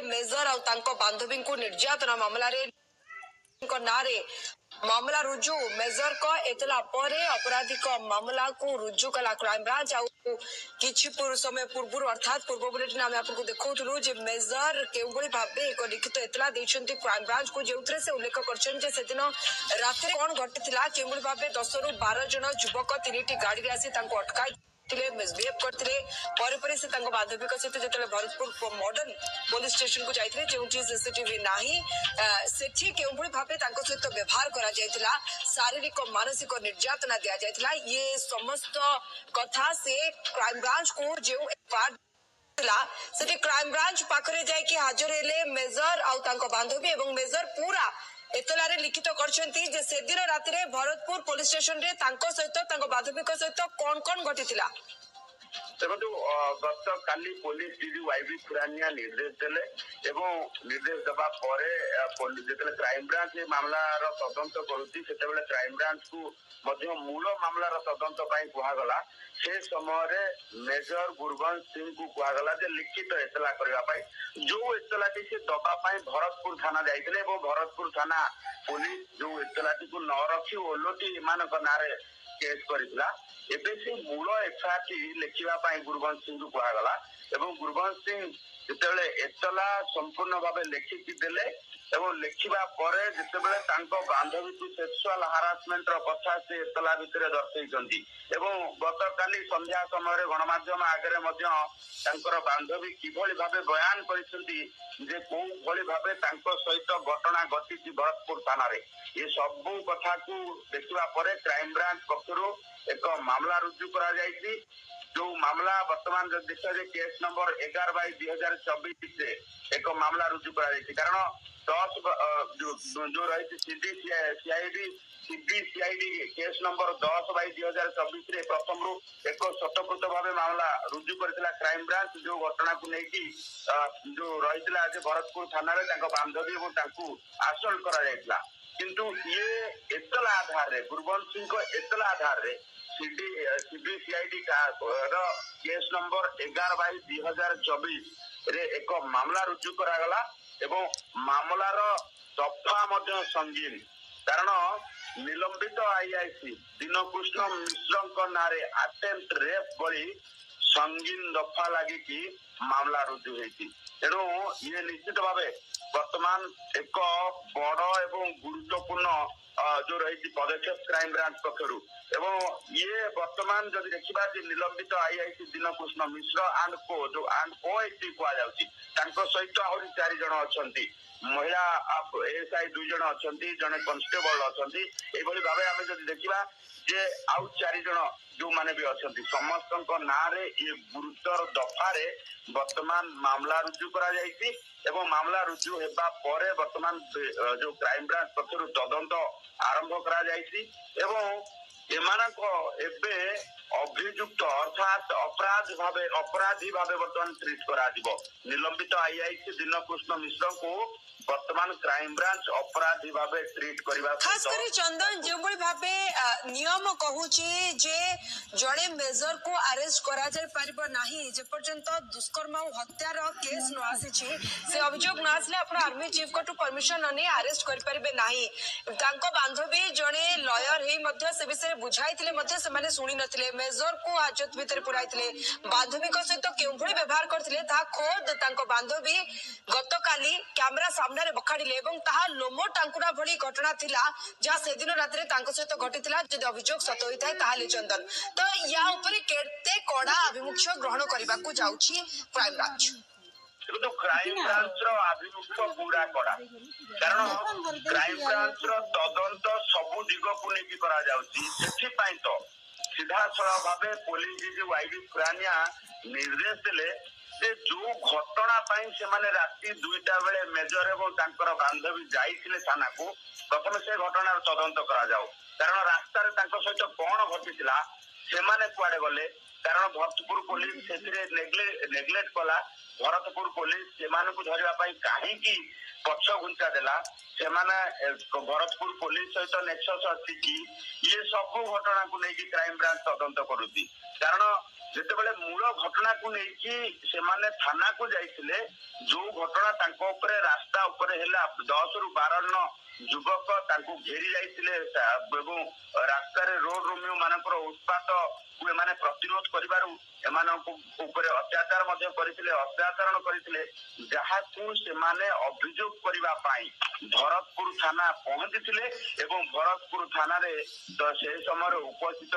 major और तांको बांधवी को निर्यातना मामला रे नारे मामला रुजु मेजर को एतला परे अपराधिक मामला को रुजु कला क्राइम ब्रांच आ किछि समय पूर्व अर्थात पूर्व बुलेटिन आम आपको देखौथुलु जे मेजर केउबळी भाबे एक लिखित एतला दैछन्ती क्राइम ब्रांच को जेउथरे से उल्लेख करछन जे सेदिन रात्रि कोन घटिथिला केउबळी भाबे 10 रु 12 जन युवक तीनिटी गाड़ी रे आसी तांको अटकाई मिसबिहेव करते से बांधवी सहित जो भरतपुर मॉडर्न पुलिस स्टेशन को जाते जो सीसीटीवी नाही सेठी केउभଳି भाबे तांको सहित व्यवहार करा जायतिला शारीरिक मानसिक निर्यातना दिया जायतिला ये समस्त कथा से क्राइम ब्रांच को जो से क्राइम ब्रांच पाखरे जाय कि हाजर हेले मेजर आउ तांको बांधवी एवं मेजर पूरा एतलारे लिखित करछंती जे से दिन राति भरतपुर पुलिस स्टेशन रे तांको सहित तांको बांधवी सहित कौन कौन घटिथिला देखो गत काली पुलिस डीजी वाईबी खुरानिया निर्देश देले एवं निर्देश देबा परे जेतले क्राइम ब्रांच ए मामलार तदंत करूची सेतेबेले क्राइम ब्रांच को मध्य मूल मामलार तदंत पई कुहा गला से समय रे मेजर गुरबंश सिंह को कुहा गला जे लिखित एतला करबा पई जो एतलाटी से दबा पई भरतपुर थाना जाइतले एवं भरतपुर थाना पुलिस जो एतलाटी को न रखी ओलोटी मानक नारे केस करितला एबे से मूल एफआईआर लिखिबा पई गुरबंश सिंह को कुहा गला एवं गुरबंश सिंह जेतेबेले एतला संपूर्ण भाबे लिखिकी देले एवं लिखिबा परे जेतेबेले तांको बांधवी को सेक्सुअल हारासमेंट रो कथा से एतला भितरे दर्शाइछन्ती एवं गतकाली संध्या समय रे गणमाध्यम आगरे मध्य तांकर बांधवी किभଳି भाबे बयान करिसन्ती जे को भଳି भाबे तांको सहित घटना घटिछि भरतपुर थाना रे ये सब कथा को देखिबा परे क्राइम ब्रांच पक्षरु एक मामला रुजु करा जायछि जो मामला वर्तमान जो देखा जाए केस नंबर 11/2024 से एक मामला रुजु करा जायछि कारण 10 जो रही सीबीसीआईडी केस नंबर 10/2024 रे प्रथम रु एक सतकृत भाबे मामला रुजु करथिला क्राइम ब्रांच जो घटना को नेकी जो रहितला आज भरतपुर थाना रे तांको बांधवी एवं तांको आसल्ट करा जायतिला किंतु ये एतला आधार रे गुरबंश सिंह को एतला आधार रे सीबीसीआईडी का केस नंबर 11/2024 रे एक मामला रुजु करा गला एवं मामलार दफा मध्य संगीन कारण निलंबित आईआईसी दीनकृष्ण मिश्र नारे अटेम्प्ट रेप भली संगीन दफा लगी कि मामला रुजु होती तेणु ये निश्चित भावे वर्तमान एक बड़ एवं गुरुत्वपूर्ण जो रही पदक्षेप क्राइम ब्रांच पक्षरु एवं ये वर्तमान जब देखा निलंबित आईआईसी दीनकृष्ण मिश्र एंड को जो एंड को एटी कह सहित आहरी 4 जन अच्छा महिला एएसआई 2 जन अच्छा जड़े कन्स्टेबल अच्छा भाव आम जब देखा जे आउ 4 जन जो माने भी अच्छा समस्त ना ये गुरुतर दफारे वर्तमान मामला रुजु करा जायछि एवं मामला रुजु हेबा परे वर्तमान जो क्राइम ब्रांच पक्षरु तदंत आरंभ करा जायछि एवं एमानक एबे अभियुक्त अर्थात अपराधी भावे वर्तमान ट्रीट करा दिबो निलंबित आईआईसी दीनकृष्ण मिश्र को वर्तमान क्राइम ब्रांच अपराधी भावे ट्रीट करबा खास करी चंदन जो भावे नियम कहूची जे जड़े मेजर को अरेस्ट करा जाय परिबो नाही जे पर्यंत दुष्कर्म और हत्यार केस न आसी से अभियोग न आसले अपन आर्मी चीफ को परमिशन न नै अरेस्ट कर परिबे नाही तांको बांधवी जड़े लॉयर हे मध्य से विषय बुझाइतिले मध्य से माने सुनी नथिले मेजर को हाजत भीतर पुराइतिले बांधवी को सहित केउभଳି व्यवहार करथिले ता खोद तांको बांधवी गतकाली कैमरा सामने रे बखाड़िले एवं ताहा लोमो टांकुरा भली घटना थिला जा से दिन रात रे तांको सहित घटिथिला जदि अभियोग सत होइथाय ताहाले चंदन तो या ऊपर केते कड़ा अभिमुख्य ग्रहण करबा को जाउछि क्राइम ब्रांच तो क्राइम ब्रांच रो अभिमुख्य पूरा करा कारण क्राइम ब्रांच रो तदंत सबु दिग को नेकी करा जाउछि सेठी पई तो सीधा सळा भाबे पुलिस जी वाईबी खुरानिया निर्देश देले जे जो घटना पाई से माने राति 2टा बेले मेजर एवं तांकर बांधवी जाइथिले थाना को प्रथम से घटनार तदंत करा जाओ कारण रास्ता रे तांको सहित कोन घटिथिला से माने कुआडे गले कारण भरतपुर पुलिस सेथिरे नेग्लेक्ट कला भरतपुर पुलिस से माने को धरिबा पई काहे की पछ गुंचा देला से माने भरतपुर पुलिस सहित नेक्सस अछि कि ये सब घटना को लेकी क्राइम ब्रांच तदंत करूती कारण ଯେତେବେଳେ ମୂଳ ଘଟଣାକୁ ନେଇକି ସେମାନେ ଥାନାକୁ ଯାଇଥିଲେ, ଯୋଉ ଘଟଣା ତାଙ୍କ ଉପରେ ରାସ୍ତା ଉପରେ ହେଲା, 10 ରୁ 12 ଜଣ ଯୁବକ ତାଙ୍କୁ ଘେରି ଯାଇଥିଲେ ଏବଂ ରାସ୍ତାରେ ରୋଡ ରୋମିଓ ମାନଙ୍କର ଉତ୍ପାତକୁ ଏମାନେ ପ୍ରତିରୋଧ କରିବାରୁ ଏମାନଙ୍କ ଉପରେ ଅତ୍ୟାଚାର ମଧ୍ୟ କରିଥିଲେ, ଅତ୍ୟାଚାରଣ କରିଥିଲେ, ଯାହାକୁ ସେମାନେ ଅଭିଯୋଗ କରିବା ପାଇଁ ଭରତପୁର ଥାନା ପହଞ୍ଚିଥିଲେ ଏବଂ ଭରତପୁର ଥାନାରେ ସେ ସମୟରେ ଉପସ୍ଥିତ